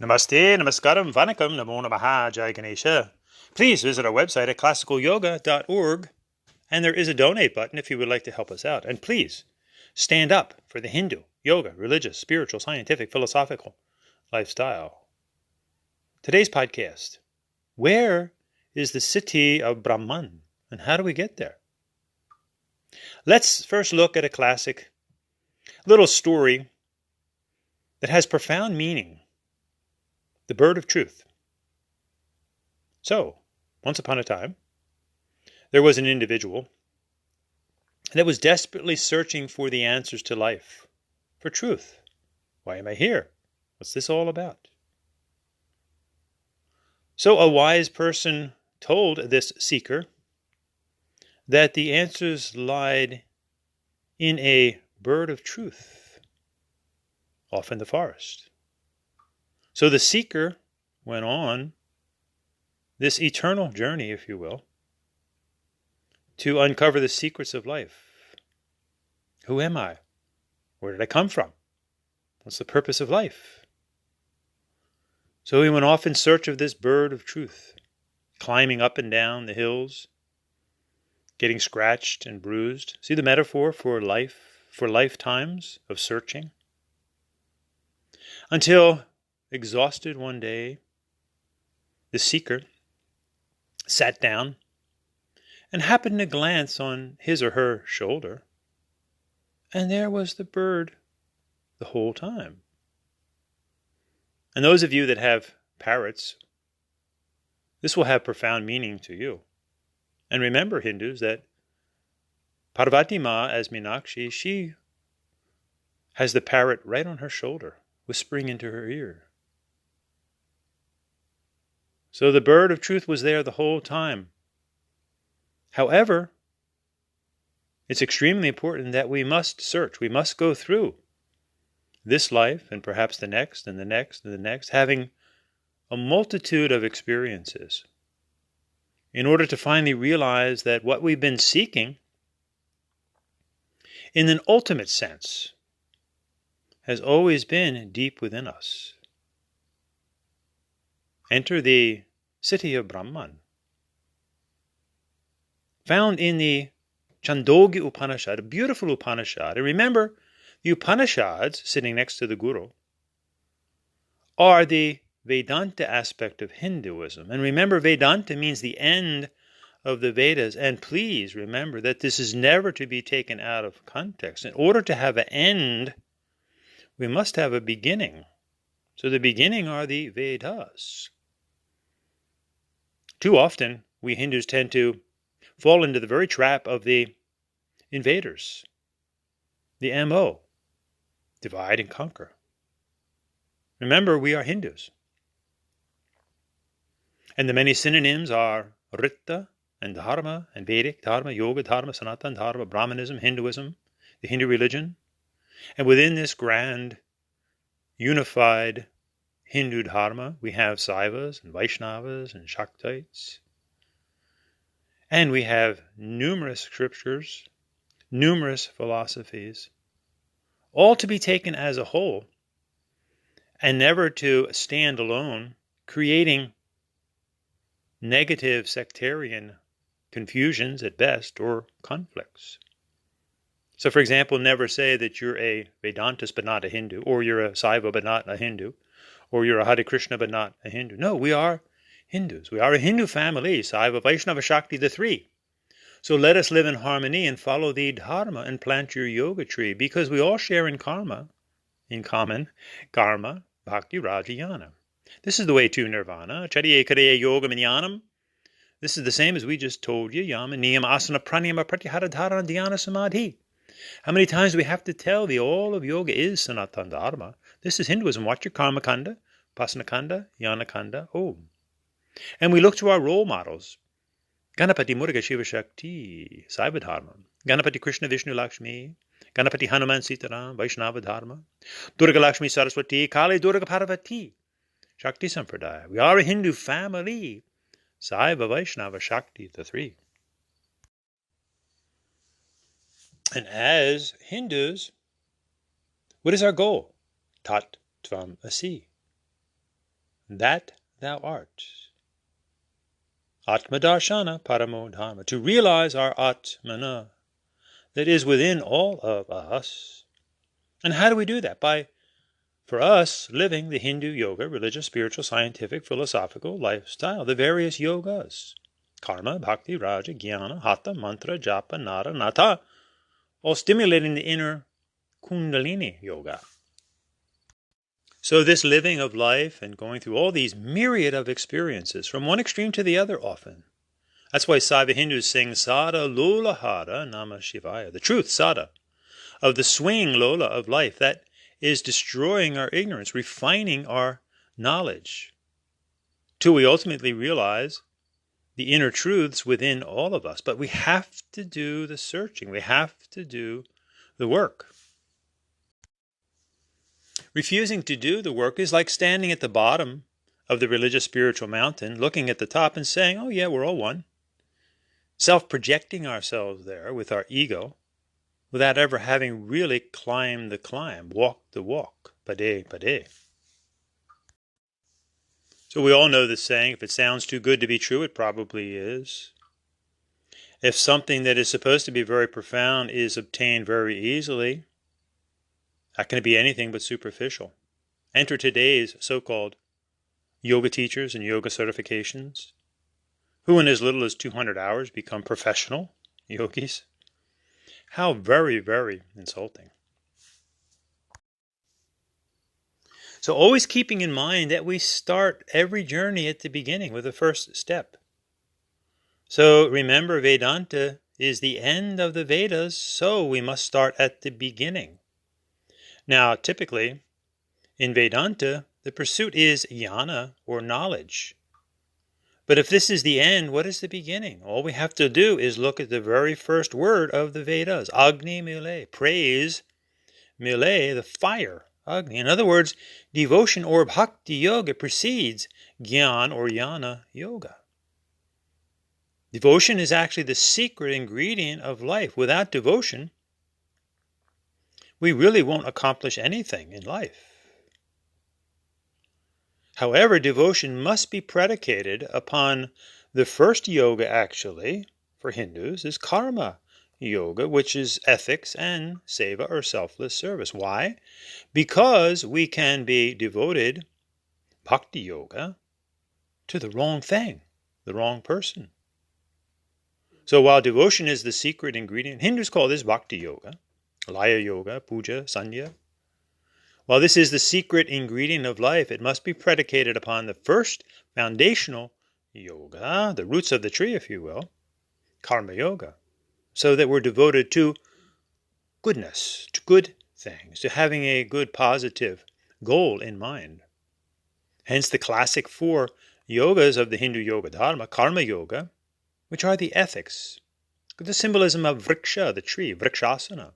Namaste, namaskaram, vanakkam, namo namaha, jai Ganesha. Please visit our website at classicalyoga.org, and there is a donate button if you would like to help us out. And please, stand up for the Hindu, yoga, religious, spiritual, scientific, philosophical lifestyle. Today's podcast, where is the city of Brahman, and how do we get there? Let's first look at a classic little story that has profound meaning. The bird of truth. So, once upon a time, there was an individual that was desperately searching for the answers to life, for truth. Why am I here? What's this all about? So a wise person told this seeker that the answers lied in a bird of truth, off in the forest. So the seeker went on this eternal journey, if you will, to uncover the secrets of life. Who am I? Where did I come from? What's the purpose of life? So he went off in search of this bird of truth, climbing up and down the hills, getting scratched and bruised. See the metaphor for life, for lifetimes of searching? Until, exhausted one day, the seeker sat down and happened to glance on his or her shoulder, and there was the bird the whole time. And those of you that have parrots, this will have profound meaning to you. And remember, Hindus, that Parvati Ma, as Meenakshi, she has the parrot right on her shoulder, whispering into her ear. So the bird of truth was there the whole time. However, it's extremely important that we must search. We must go through this life and perhaps the next and the next and the next, having a multitude of experiences in order to finally realize that what we've been seeking in an ultimate sense has always been deep within us. Enter the city of Brahman, found in the Chandogya Upanishad, a beautiful Upanishad. And remember, the Upanishads, sitting next to the Guru, are the Vedanta aspect of Hinduism. And remember, Vedanta means the end of the Vedas. And please remember that this is never to be taken out of context. In order to have an end, we must have a beginning. So the beginning are the Vedas. Too often, we Hindus tend to fall into the very trap of the invaders, the MO, divide and conquer. Remember, we are Hindus. And the many synonyms are Rita and Dharma and Vedic Dharma, Yoga Dharma, Sanatana Dharma, Brahmanism, Hinduism, the Hindu religion. And within this grand, unified Hindu Dharma, we have Saivas and Vaishnavas and Shaktites. And we have numerous scriptures, numerous philosophies, all to be taken as a whole and never to stand alone, creating negative sectarian confusions at best or conflicts. So, for example, never say that you're a Vedantist but not a Hindu, or you're a Saiva but not a Hindu, or you're a Hare Krishna but not a Hindu. No, we are Hindus. We are a Hindu family, Saiva, Vaishnava, Shakti, the three. So let us live in harmony and follow the Dharma and plant your yoga tree, because we all share in common, karma, bhakti, raja, jnana. This is the way to nirvana. Chariye kareye yoga minyanam. This is the same as we just told you. Yama, niyama, asana, pranayama, pratyahara, dharana, dhyana, samadhi. How many times do we have to tell the all of yoga is Sanatana Dharma? This is Hinduism. Watch your karma kanda, pasana kanda, jnana kanda, om. And we look to our role models. Ganapati Muruga Shiva Shakti, Saiva Dharma. Ganapati Krishna Vishnu Lakshmi. Ganapati Hanuman Sitaram, Vaishnava Dharma. Durga Lakshmi Saraswati, Kali Durga Parvati. Shakti Sampradaya. We are a Hindu family. Saiva, Vaishnava, Shakti, the three. And as Hindus, what is our goal? Tat Tvam Asi. that thou art. Atmadarshana paramo dharma, to realize our Atmana that is within all of us. And how do we do that? By, for us, living the Hindu yoga, religious, spiritual, scientific, philosophical lifestyle, the various yogas. Karma, bhakti, raja, jnana, hatha, mantra, japa, nara, natha, all stimulating the inner kundalini yoga. So this living of life and going through all these myriad of experiences, from one extreme to the other often. That's why Saiva Hindus sing Sada Lola Hara Nama Shivaya, the truth, Sada, of the swing Lola of life that is destroying our ignorance, refining our knowledge, till we ultimately realize the inner truths within all of us. But we have to do the searching. We have to do the work. Refusing to do the work is like standing at the bottom of the religious spiritual mountain, looking at the top and saying, oh yeah, we're all one. Self-projecting ourselves there with our ego, without ever having really climbed the climb, walked the walk, pade, pade. So we all know the saying, if it sounds too good to be true, it probably is. If something that is supposed to be very profound is obtained very easily, that can be anything but superficial. Enter today's so-called yoga teachers and yoga certifications, who in as little as 200 hours become professional yogis. How very, very insulting. So always keeping in mind that we start every journey at the beginning with the first step. So remember, Vedanta is the end of the Vedas, so we must start at the beginning. Now, typically, in Vedanta, the pursuit is jnana, or knowledge. But if this is the end, what is the beginning? All we have to do is look at the very first word of the Vedas, Agni Mile, praise, Mile, the fire, Agni. In other words, devotion or bhakti yoga precedes Gyan or Jnana yoga. Devotion is actually the secret ingredient of life. Without devotion, we really won't accomplish anything in life. However, devotion must be predicated upon the first yoga, actually, for Hindus, is karma yoga, which is ethics and seva, or selfless service. Why? Because we can be devoted, bhakti yoga, to the wrong thing, the wrong person. So while devotion is the secret ingredient, Hindus call this bhakti yoga, laya yoga, puja, sandhya. While this is the secret ingredient of life, it must be predicated upon the first foundational yoga, the roots of the tree, if you will, karma yoga, so that we're devoted to goodness, to good things, to having a good positive goal in mind. Hence the classic 4 yogas of the Hindu yoga dharma, karma yoga, which are the ethics, the symbolism of vriksha, the tree, vrikshasana.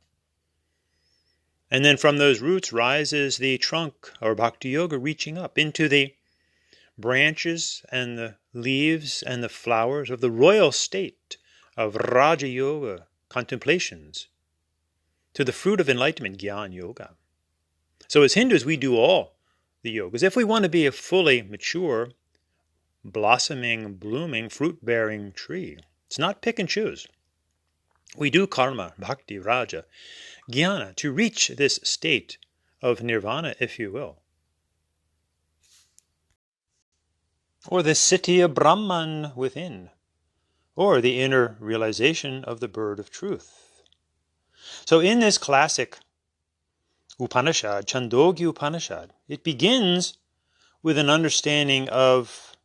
And then from those roots rises the trunk, or bhakti yoga, reaching up into the branches and the leaves and the flowers of the royal state of Raja Yoga, contemplations, to the fruit of enlightenment, Jnana Yoga. So as Hindus, we do all the yogas. If we want to be a fully mature, blossoming, blooming, fruit-bearing tree, it's not pick and choose. We do karma, bhakti, raja, jnana, to reach this state of nirvana, if you will. Or the city of Brahman within, or the inner realization of the bird of truth. So in this classic Upanishad, Chandogya Upanishad, it begins with an understanding of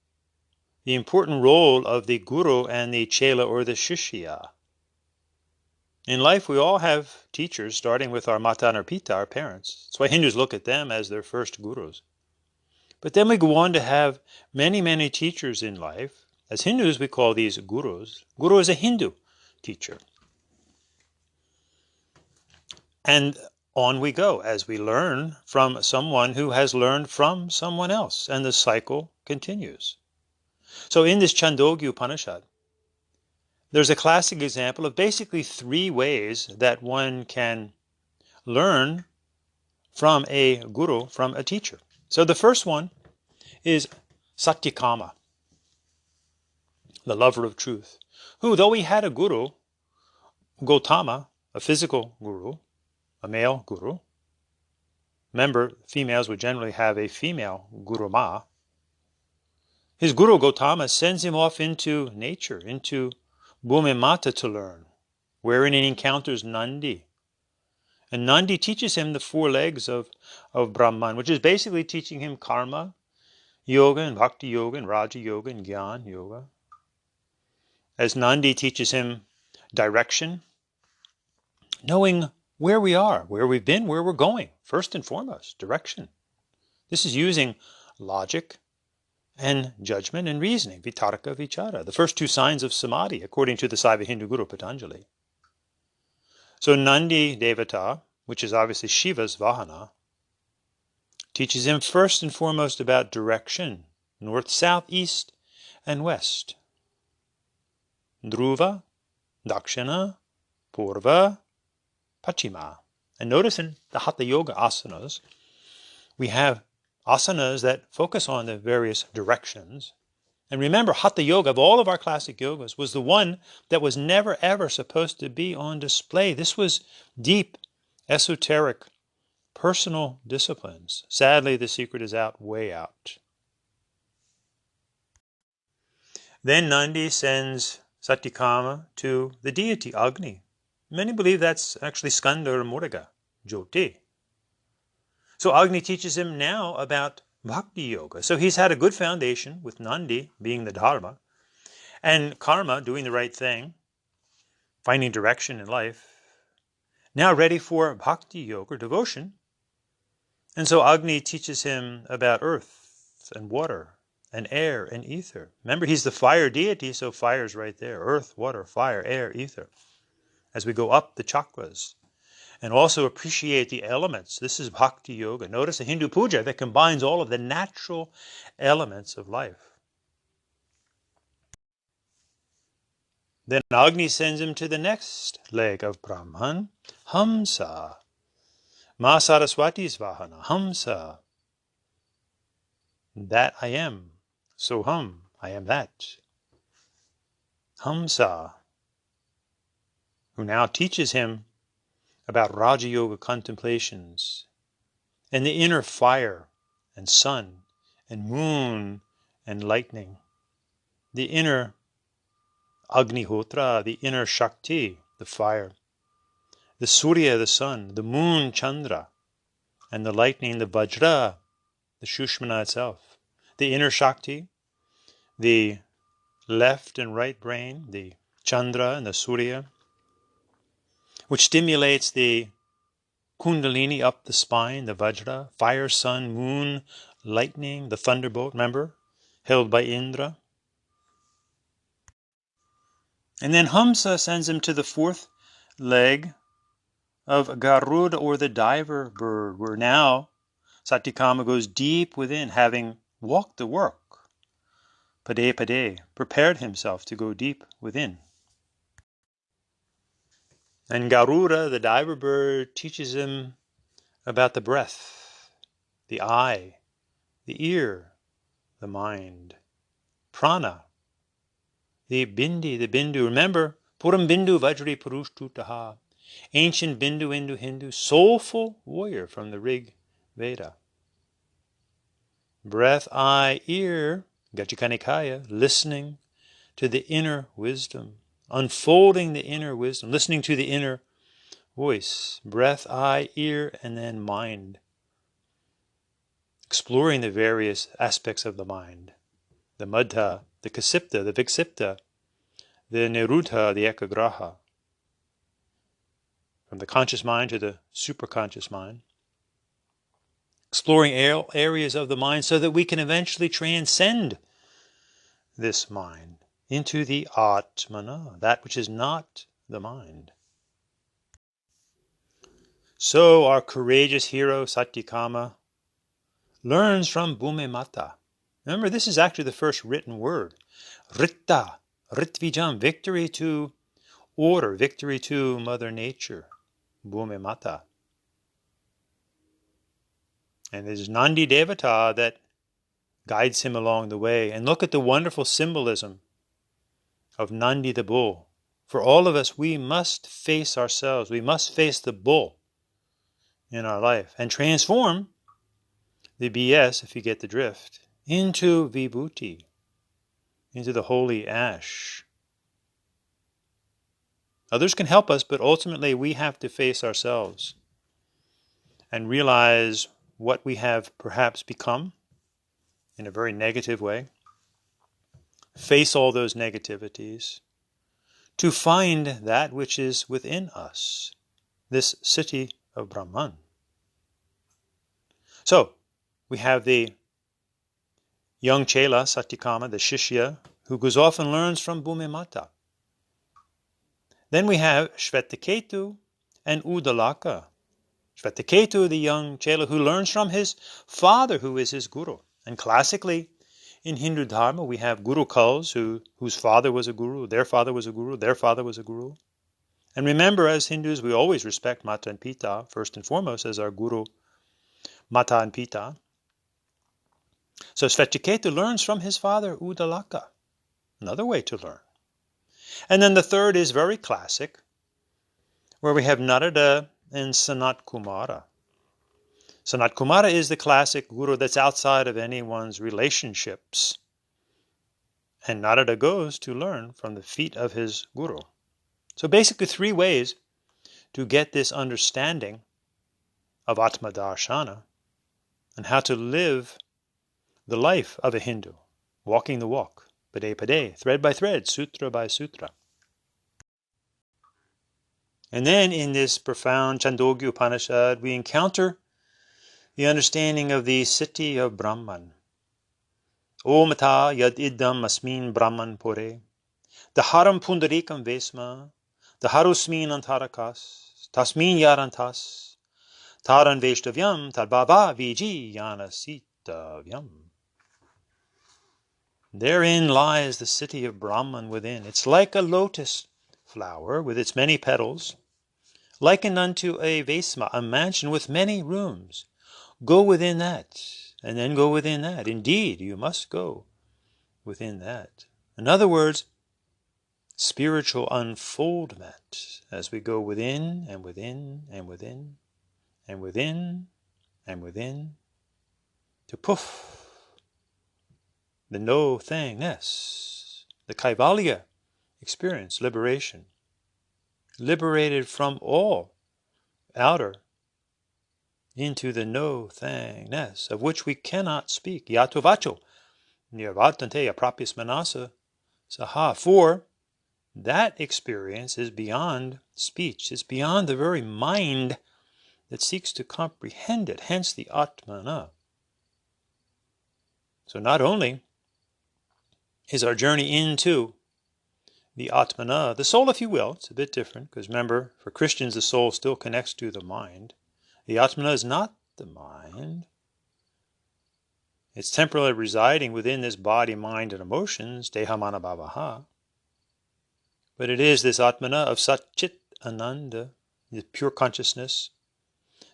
the important role of the guru and the chela, or the shishya. In life, we all have teachers, starting with our mata and our pita, our parents. That's why Hindus look at them as their first gurus. But then we go on to have many, many teachers in life. As Hindus, we call these gurus. Guru is a Hindu teacher. And on we go as we learn from someone who has learned from someone else, and the cycle continues. So in this Chandogya Upanishad, there's a classic example of basically 3 ways that one can learn from a guru, from a teacher. So the first one is Satyakama, the lover of truth, who, though he had a guru, Gautama, a physical guru, a male guru. Remember, females would generally have a female guru ma. His guru Gautama sends him off into nature, into Bhumi Mata to learn, wherein he encounters Nandi. And Nandi teaches him the 4 legs of Brahman, which is basically teaching him karma, yoga, and bhakti yoga, and raja yoga, and gyan yoga. As Nandi teaches him direction, knowing where we are, where we've been, where we're going, first and foremost, direction. This is using logic and judgment and reasoning, vitarka, vichara, the first 2 signs of samadhi, according to the Saiva Hindu Guru Patanjali. So Nandi Devata, which is obviously Shiva's Vahana, teaches him first and foremost about direction, north, south, east, and west. Dhruva, Dakshina, Purva, Pachima. And notice in the Hatha Yoga asanas, we have asanas that focus on the various directions. And remember, Hatha Yoga, of all of our classic yogas, was the one that was never ever supposed to be on display. This was deep, esoteric, personal disciplines. Sadly, the secret is out, way out. Then Nandi sends Satyakama to the deity Agni. Many believe that's actually Skanda or Muruga, Jyoti. So Agni teaches him now about Bhakti Yoga. So he's had a good foundation with Nandi being the Dharma, and Karma, doing the right thing, finding direction in life, now ready for Bhakti Yoga, devotion. And so Agni teaches him about earth and water and air and ether. Remember, he's the fire deity, so fire's right there. Earth, water, fire, air, ether. As we go up the chakras. And also appreciate the elements. This is Bhakti Yoga. Notice a Hindu puja that combines all of the natural elements of life. Then Agni sends him to the next leg of Brahman, Hamsa. Ma Saraswati's Vahana, Hamsa. That I am. So I am that. Hamsa, who now teaches him about Raja Yoga contemplations and the inner fire and sun and moon and lightning, the inner Agnihotra, the inner Shakti, the fire, the Surya, the sun, the moon, Chandra, and the lightning, the Vajra, the Shushmana itself, the inner Shakti, the left and right brain, the Chandra and the Surya, which stimulates the Kundalini up the spine, the Vajra, fire, sun, moon, lightning, the thunderbolt, remember, held by Indra. And then Hamsa sends him to the 4th leg of Garuda, or the diver bird, where now Satyakama goes deep within, having walked the work, pade pade, prepared himself to go deep within. And Garuda, the diver bird, teaches him about the breath, the eye, the ear, the mind, prana, the bindi, the bindu. Remember, Puram Bindu Vajri Purush Tutaha, ancient Bindu Hindu, soulful warrior from the Rig Veda. Breath, eye, ear, Gajikanikaya, listening to the inner wisdom, unfolding the inner wisdom, listening to the inner voice. Breath, eye, ear, and then mind. Exploring the various aspects of the mind. The Madha, the Kasipta, the Viksipta, the Nirudha, the Ekagraha. From the conscious mind to the superconscious mind. Exploring areas of the mind so that we can eventually transcend this mind into the Atmana, that which is not the mind. So our courageous hero Satyakama learns from Bhumi Mata. Remember, this is actually the first written word. Ritta, Ritvijam, victory to order, victory to Mother Nature, Bhumi Mata. And it is Nandi Devata that guides him along the way. And look at the wonderful symbolism of Nandi the bull. For all of us, we must face ourselves. We must face the bull in our life and transform the BS, if you get the drift, into Vibhuti, into the holy ash. Others can help us, but ultimately we have to face ourselves and realize what we have perhaps become in a very negative way. Face all those negativities to find that which is within us, this city of Brahman. So, we have the young Chela, Satyakama, the Shishya, who goes off and learns from Bhumimata. Then we have Shvetaketu and Udalaka. Shvetaketu, the young Chela, who learns from his father, who is his guru. And classically, in Hindu Dharma, we have Guru Kuls, whose father was a guru, their father was a guru, their father was a guru. And remember, as Hindus, we always respect Mata and Pita, first and foremost, as our guru, Mata and Pita. So Shvetaketu learns from his father, Udalaka. Another way to learn. And then the third is very classic, where we have Narada and Sanat Kumara. Sanat Kumara is the classic guru that's outside of anyone's relationships. And Narada goes to learn from the feet of his guru. So basically 3 ways to get this understanding of Atma Darshana and how to live the life of a Hindu, walking the walk, pade pade, thread by thread, sutra by sutra. And then in this profound Chandogya Upanishad, we encounter the understanding of the city of Brahman. Om Ata Yad Idam Asmin Brahman Pore, Daharam Pundarikam Vesma, Daharusmin Antarakas, Tasmin Yarantas, Taran Veshtavyam, Tarbhava Viji Yanasitavyam. Therein lies the city of Brahman within. It's like a lotus flower with its many petals, likened unto a Vesma, a mansion with many rooms. Go within that, and then go within that. Indeed, you must go within that. In other words, spiritual unfoldment as we go within and within and within and within and within to poof, the no-thingness, the Kaivalya experience, liberation, liberated from all outer into the no-thingness of which we cannot speak. Yato vacho, nirvatante aprapyas manasa saha. For that experience is beyond speech. It's beyond the very mind that seeks to comprehend it, hence the Atmana. So not only is our journey into the Atmana, the soul, if you will, it's a bit different, because remember, for Christians, the soul still connects to the mind. The Atmana is not the mind. It's temporarily residing within this body, mind, and emotions, dehamana bhavaha. But it is this Atmana of Sat Chit Ananda, the pure consciousness,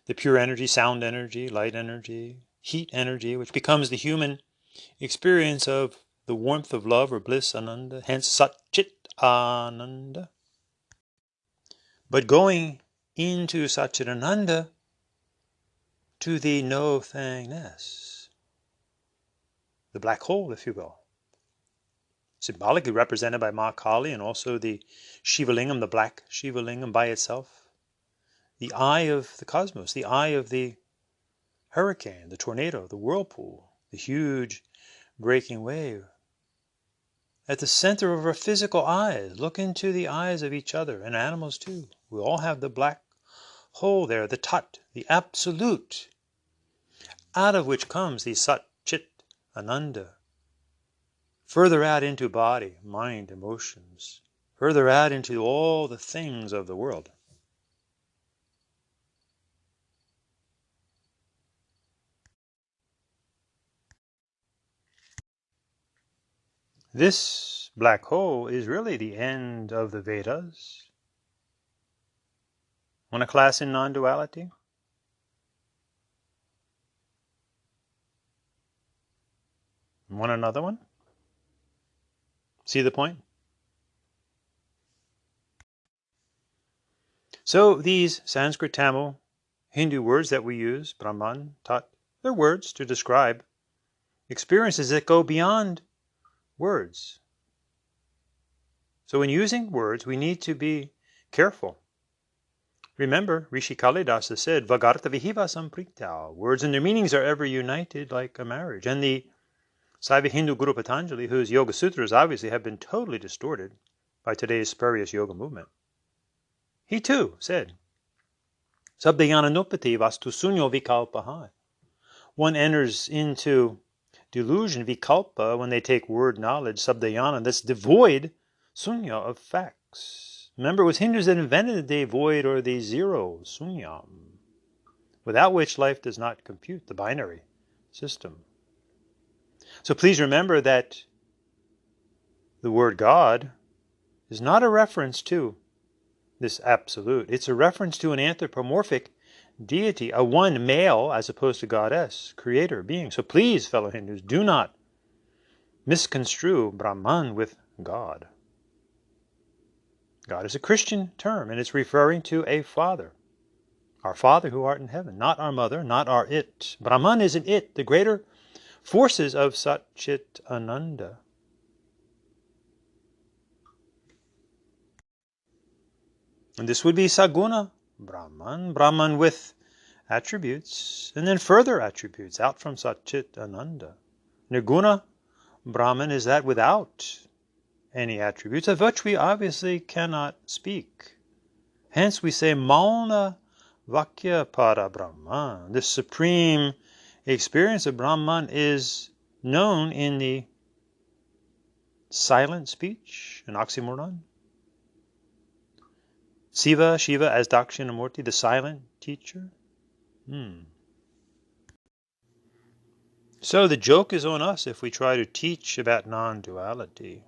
the pure energy, sound energy, light energy, heat energy, which becomes the human experience of the warmth of love or bliss, Ananda, hence Sat Chit Ananda. But going into Satchitananda to the no-thingness, the black hole, if you will, symbolically represented by Ma Kali and also the Shivalingam, the black Shivalingam by itself, the eye of the cosmos, the eye of the hurricane, the tornado, the whirlpool, the huge breaking wave. At the center of our physical eyes, look into the eyes of each other, and animals too. We all have the black hole there, the Tat, the absolute, out of which comes the Sat Chit Ananda. Further out into body, mind, emotions, further out into all the things of the world. This black hole is really the end of the Vedas. Want a class in non-duality? Want another one? See the point? So these Sanskrit, Tamil, Hindu words that we use, Brahman, Tat, they're words to describe experiences that go beyond words. So in using words, we need to be careful. Remember, Rishi Kalidasa said, Vagartha vihiva samprita. Words and their meanings are ever united like a marriage. And the Saiva Hindu Guru Patanjali, whose Yoga Sutras obviously have been totally distorted by today's spurious yoga movement, he too said, Sabdayananupati vastu sunyo vikalpaha. One enters into delusion, vikalpa, when they take word knowledge, sabdayana, that's devoid, sunya, of facts. Remember, it was Hindus that invented the void or the zero, sunyam, without which life does not compute, the binary system. So please remember that the word God is not a reference to this absolute. It's a reference to an anthropomorphic deity, a one male as opposed to goddess, creator, being. So please, fellow Hindus, do not misconstrue Brahman with God. God is a Christian term, and it's referring to a father. Our Father who art in heaven, not our mother, not our it. Brahman is an it, the greater forces of Sat Chit Ananda. And this would be Saguna Brahman, Brahman with attributes, and then further attributes out from Sat Chit Ananda. Nirguna Brahman is that without any attributes, of which we obviously cannot speak. Hence we say Mauna Vakya Para Brahman. This supreme experience of Brahman is known in the silent speech, an oxymoron. Shiva as Dakshinamurti, the silent teacher. So the joke is on us if we try to teach about non-duality.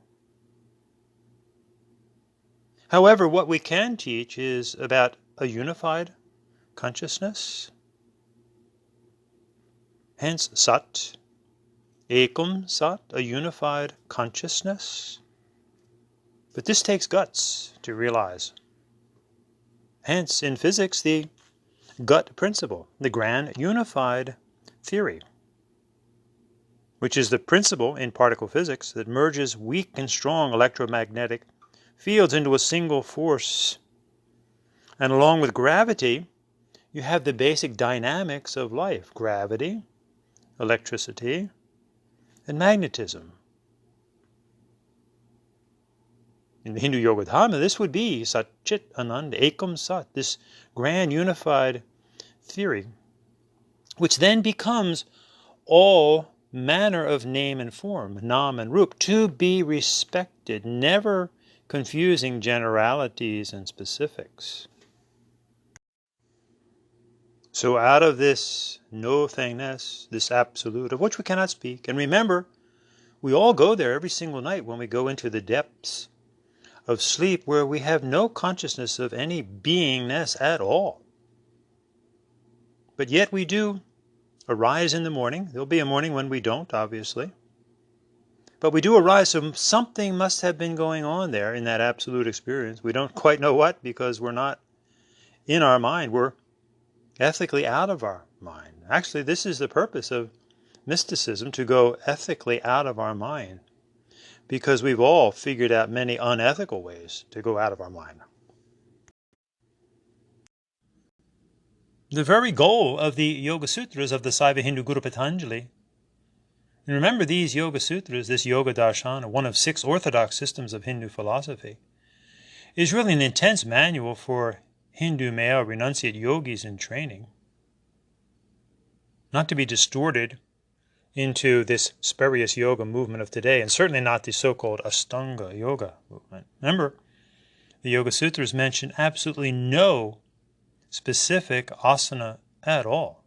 However, what we can teach is about a unified consciousness. Hence, Sat, Ekam Sat, a unified consciousness. But this takes guts to realize. Hence, in physics, the gut principle, the grand unified theory, which is the principle in particle physics that merges weak and strong electromagnetic fields into a single force. And along with gravity, you have the basic dynamics of life: gravity, electricity, and magnetism. In the Hindu Yoga Dharma, this would be Sat Chit Ananda, Ekam Sat, this grand unified theory, which then becomes all manner of name and form, nam and rup, to be respected, never confusing generalities and specifics. So out of this no-thingness, this absolute, of which we cannot speak, and remember, we all go there every single night when we go into the depths of sleep, where we have no consciousness of any beingness at all. But yet we do arise in the morning. There'll be a morning when we don't, obviously. But we do arise, so something must have been going on there in that absolute experience. We don't quite know what, because we're not in our mind. We're ethically out of our mind. Actually, this is the purpose of mysticism, to go ethically out of our mind, because we've all figured out many unethical ways to go out of our mind. The very goal of the Yoga Sutras of the Saiva Hindu Guru Patanjali, and remember these Yoga Sutras, this Yoga Darshana, one of 6 orthodox systems of Hindu philosophy, is really an intense manual for Hindu male renunciate yogis in training, not to be distorted into this spurious yoga movement of today, and certainly not the so-called Ashtanga yoga movement. Remember, the Yoga Sutras mention absolutely no specific asana at all.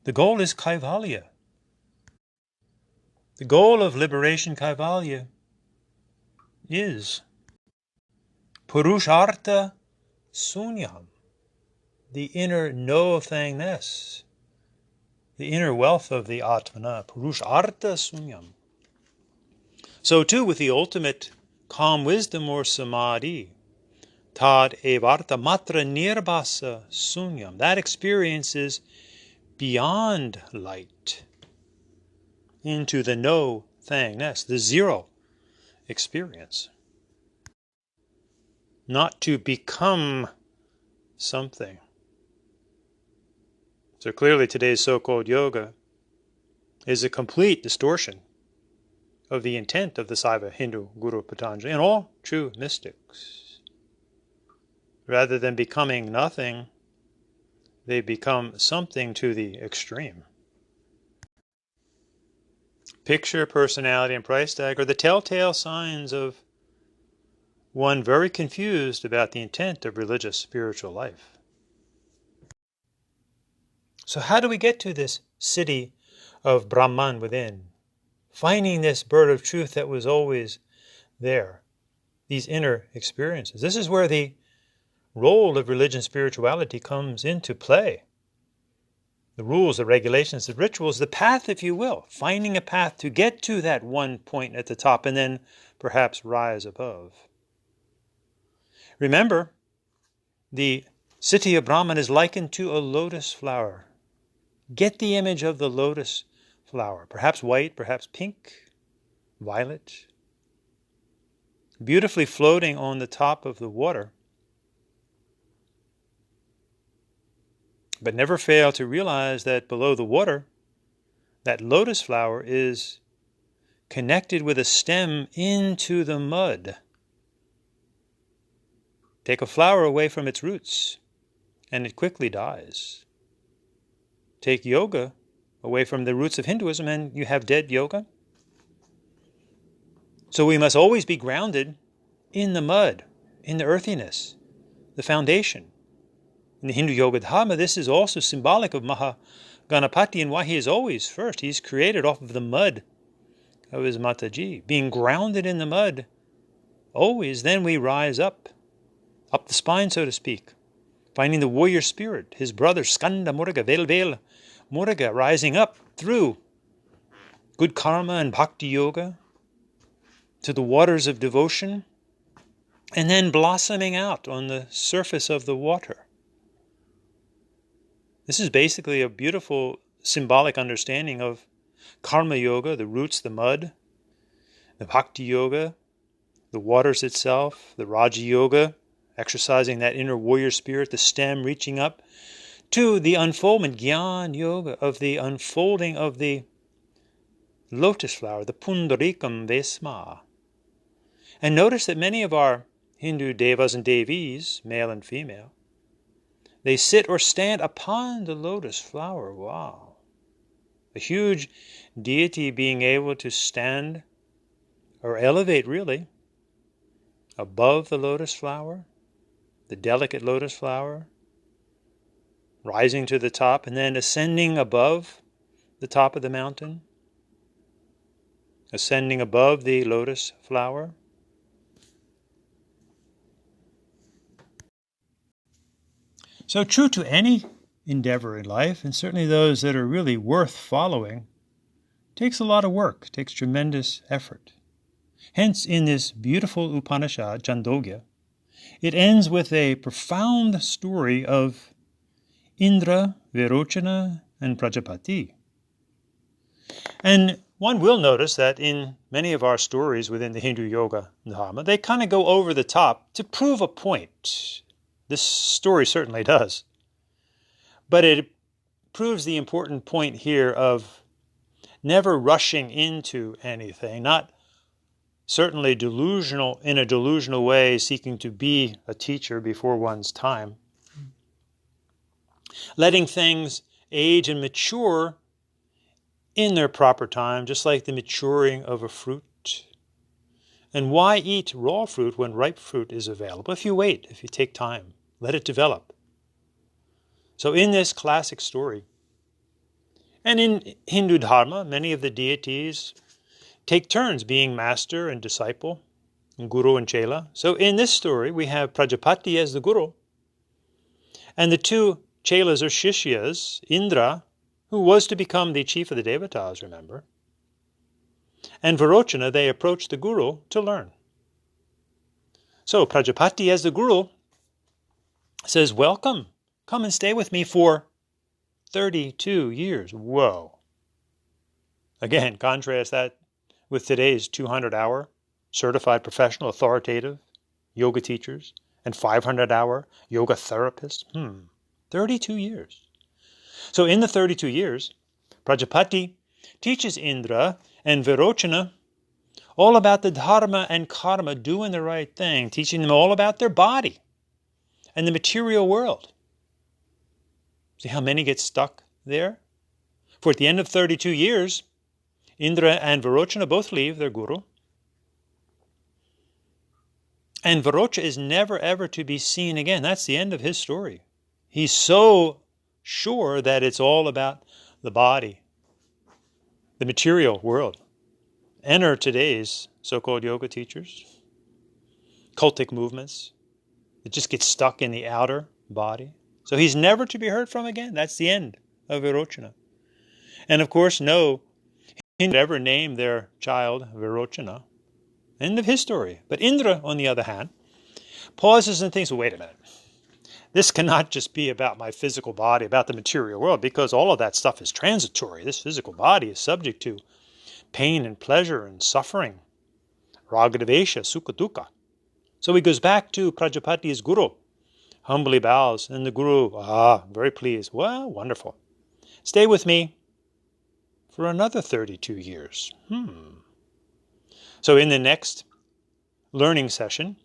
The goal is Kaivalya. The goal of liberation, Kaivalya, is Purushartha Sunyam, the inner no-thingness, the inner wealth of the Atmana, Purushartha Sunyam. So too with the ultimate calm wisdom or samadhi, tad evarta matra nirbhasa sunyam. That experience is beyond light, into the no thangness, the zero experience. Not to become something. So clearly today's so-called yoga is a complete distortion of the intent of the Saiva Hindu Guru Patanjali and all true mystics. Rather than becoming nothing, they become something to the extreme. Picture, personality, and price tag are the telltale signs of one very confused about the intent of religious spiritual life. So how do we get to this city of Brahman within? Finding this bird of truth that was always there, these inner experiences. This is where the role of religion and spirituality comes into play. The rules, the regulations, the rituals, the path, if you will. Finding a path to get to that one point at the top and then perhaps rise above. Remember, the city of Brahman is likened to a lotus flower. Get the image of the lotus flower, perhaps white, perhaps pink, violet, beautifully floating on the top of the water. But never fail to realize that below the water, that lotus flower is connected with a stem into the mud. Take a flower away from its roots, and it quickly dies. Take yoga away from the roots of Hinduism, and you have dead yoga. So we must always be grounded in the mud, in the earthiness, the foundation. In the Hindu Yoga Dharma, this is also symbolic of Mahaganapati and why he is always first. He's created off of the mud of his Mataji. Being grounded in the mud, always then we rise up the spine, so to speak. Finding the warrior spirit, his brother Skanda Muruga, Vel Muruga, rising up through good karma and bhakti yoga to the waters of devotion, and then blossoming out on the surface of the water. This is basically a beautiful symbolic understanding of karma yoga, the roots, the mud, the bhakti yoga, the waters itself, the raja yoga, exercising that inner warrior spirit, the stem reaching up to the unfoldment, Gyan Yoga, of the unfolding of the lotus flower, the Pundarikam Vesma. And notice that many of our Hindu devas and devis, male and female, they sit or stand upon the lotus flower. Wow. A huge deity being able to stand or elevate really above the lotus flower, the delicate lotus flower, rising to the top and then ascending above the top of the mountain, ascending above the lotus flower. So true to any endeavor in life, and certainly those that are really worth following, takes a lot of work, takes tremendous effort. Hence, in this beautiful Upanishad, Chandogya, it ends with a profound story of Indra, Virochana, and Prajapati. And one will notice that in many of our stories within the Hindu Yoga Dharma, they kind of go over the top to prove a point. This story certainly does. But it proves the important point here of never rushing into anything, not certainly delusional, in a delusional way, seeking to be a teacher before one's time. Letting things age and mature in their proper time, just like the maturing of a fruit. And why eat raw fruit when ripe fruit is available? If you wait, if you take time, let it develop. So in this classic story, and in Hindu Dharma, many of the deities take turns being master and disciple, and guru and chela. So in this story, we have Prajapati as the guru, and the two chelas or shishyas, Indra, who was to become the chief of the devatas, remember, and Varochana, they approach the Guru to learn. So Prajapati, as the Guru, says, welcome, come and stay with me for 32 years. Whoa. Again, contrast that with today's 200-hour certified professional authoritative yoga teachers and 500-hour yoga therapists. 32 years. So in the 32 years, Prajapati teaches Indra and Virochana all about the dharma and karma, doing the right thing, teaching them all about their body and the material world. See how many get stuck there? For at the end of 32 years, Indra and Virochana both leave their guru. And Virocha is never ever to be seen again. That's the end of his story. He's so sure that it's all about the body, the material world. Enter today's so-called yoga teachers, cultic movements that just get stuck in the outer body. So he's never to be heard from again. That's the end of Virochana. And of course, no Hindu ever named their child Virochana. End of his story. But Indra, on the other hand, pauses and thinks, well, wait a minute. This cannot just be about my physical body, about the material world, because all of that stuff is transitory. This physical body is subject to pain and pleasure and suffering. Ragadvesha, sukha dukkha. So he goes back to Prajapati's guru, humbly bows, and the guru, very pleased. Well, wonderful. Stay with me for another 32 years. So in the next learning session,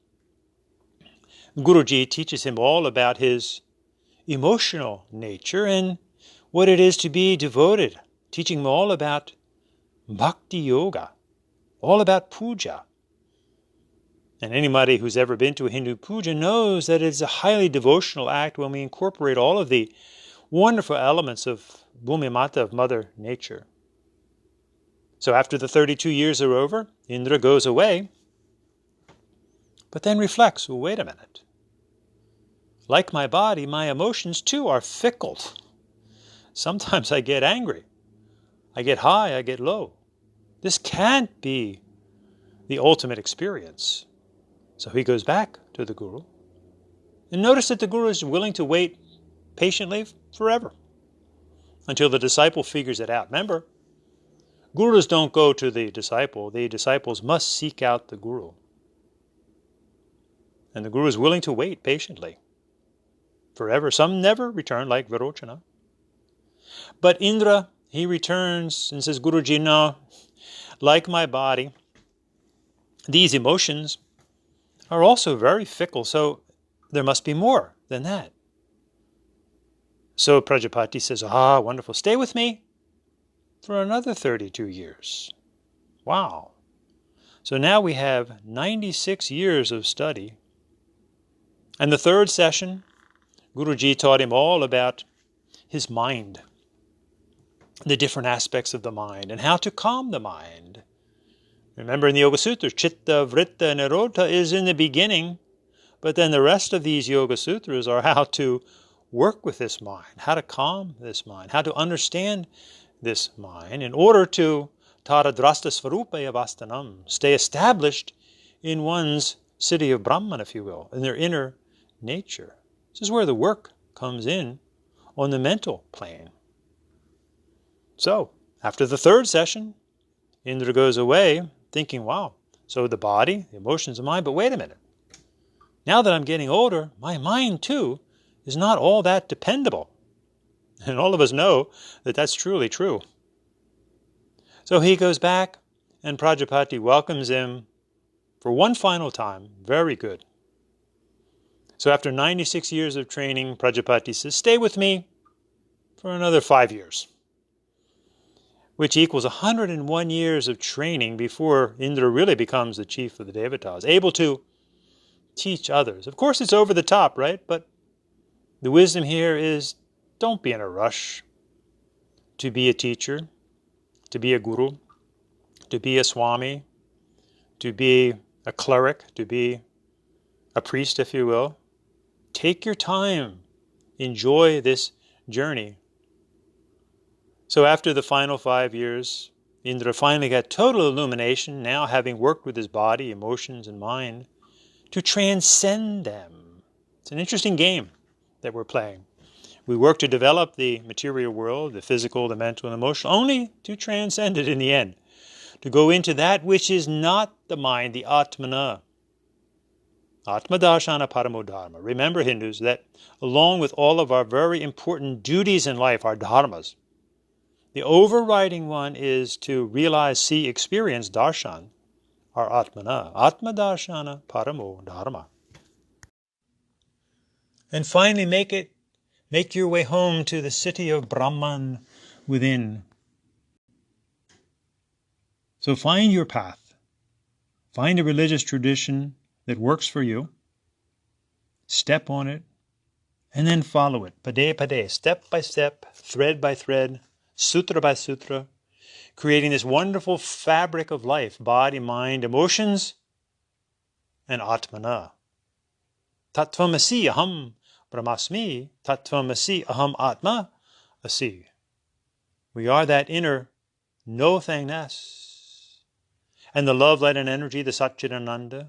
Guruji teaches him all about his emotional nature and what it is to be devoted, teaching him all about bhakti yoga, all about puja. And anybody who's ever been to a Hindu puja knows that it's a highly devotional act when we incorporate all of the wonderful elements of Bhumi Mata, of Mother Nature. So after the 32 years are over, Indra goes away, but then reflects, well, wait a minute. Like my body, my emotions too are fickle. Sometimes I get angry. I get high, I get low. This can't be the ultimate experience. So he goes back to the Guru. And notice that the Guru is willing to wait patiently forever until the disciple figures it out. Remember, Gurus don't go to the disciples must seek out the Guru. And the Guru is willing to wait patiently forever. Some never return, like Virochana. But Indra, he returns and says, Guruji, no, like my body, these emotions are also very fickle, so there must be more than that. So Prajapati says, wonderful, stay with me for another 32 years. Wow. So now we have 96 years of study. And the third session, Guruji taught him all about his mind, the different aspects of the mind, and how to calm the mind. Remember in the Yoga Sutras, Chitta, Vritta, Nirodha is in the beginning, but then the rest of these Yoga Sutras are how to work with this mind, how to calm this mind, how to understand this mind in order to Taradrasta Svarupaya Vastanam, stay established in one's city of Brahman, if you will, in their inner nature. This is where the work comes in on the mental plane. So, after the third session, Indra goes away thinking, wow, so the body, the emotions of mind, but wait a minute. Now that I'm getting older, my mind too is not all that dependable. And all of us know that that's truly true. So he goes back, and Prajapati welcomes him for one final time. Very good. So after 96 years of training, Prajapati says, stay with me for another 5 years, which equals 101 years of training before Indra really becomes the chief of the Devatas, able to teach others. Of course, it's over the top, right? But the wisdom here is, don't be in a rush to be a teacher, to be a guru, to be a swami, to be a cleric, to be a priest, if you will. Take your time. Enjoy this journey. So after the final 5 years, Indra finally got total illumination, now having worked with his body, emotions, and mind to transcend them. It's an interesting game that we're playing. We work to develop the material world, the physical, the mental, and emotional, only to transcend it in the end, to go into that which is not the mind, the Atmana. Atmadarshana Paramo Dharma. Remember, Hindus, that along with all of our very important duties in life, our dharmas, the overriding one is to realize, see, experience darshan, our Atmana. Atmadarshana Paramo Dharma. And finally, make your way home to the city of Brahman within. So find your path. Find a religious tradition that works for you. Step on it, and then follow it. Pade pade, step by step, thread by thread, sutra by sutra, creating this wonderful fabric of life, body, mind, emotions, and Atmana. Tattvamasi aham brahmasmi, tattvamasi aham atma asi. We are that inner no-thingness. And the love, light, and energy, the Satchidananda,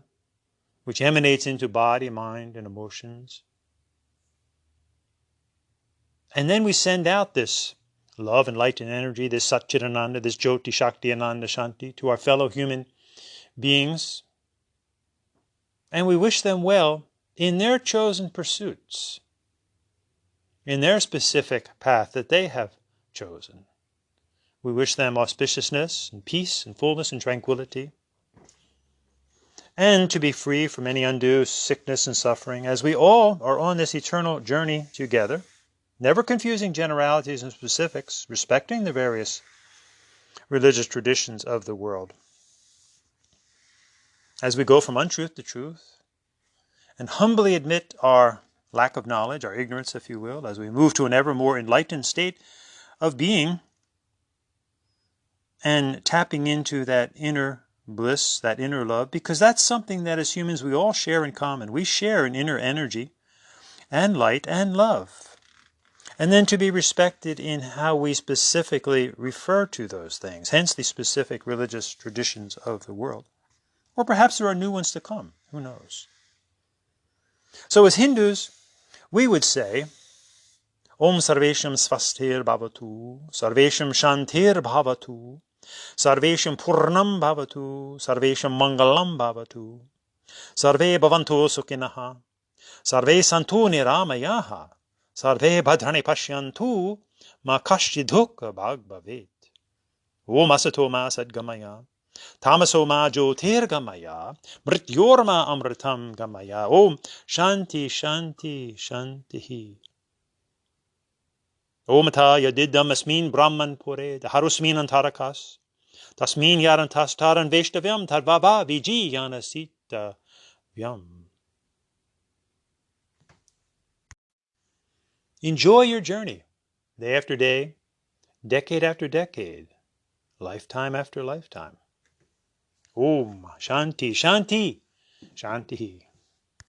which emanates into body, mind, and emotions. And then we send out this love and light and energy, this Satchidananda, this Jyoti, Shakti, Ananda, Shanti, to our fellow human beings. And we wish them well in their chosen pursuits, in their specific path that they have chosen. We wish them auspiciousness and peace and fullness and tranquility, and to be free from any undue sickness and suffering, as we all are on this eternal journey together, never confusing generalities and specifics, respecting the various religious traditions of the world. As we go from untruth to truth, and humbly admit our lack of knowledge, our ignorance, if you will, as we move to an ever more enlightened state of being, and tapping into that inner bliss, that inner love, because that's something that as humans we all share in common. We share an inner energy and light and love. And then to be respected in how we specifically refer to those things, hence the specific religious traditions of the world. Or perhaps there are new ones to come, who knows? So as Hindus, we would say, Om Sarvesham Svastir Bhavatu, Sarvesham Shantir Bhavatu, Sarvesham Purnam Bhavatu, Sarvesham Mangalam Bhavatu, Sarve Bhavantu Sukhinaha, Sarve Santu Niramayaha, Sarve Bhadrani Pashyantu, Ma Kashchidukha Bhag Bhavet. Om Asato Ma Sadgamaya, Tamaso Ma Jyotir Gamaya, Mrityorma Amritam Gamaya. Om Shanti Shanti Shantihi. Om Ata Yadidam Asmin Brahman Pure, Harusmin Antarakas, Tasmin Yarantas Taran Veshtavyam Tarvava Viji Yanasita Vyam. Enjoy your journey, day after day, decade after decade, lifetime after lifetime. Om Shanti Shanti Shanti.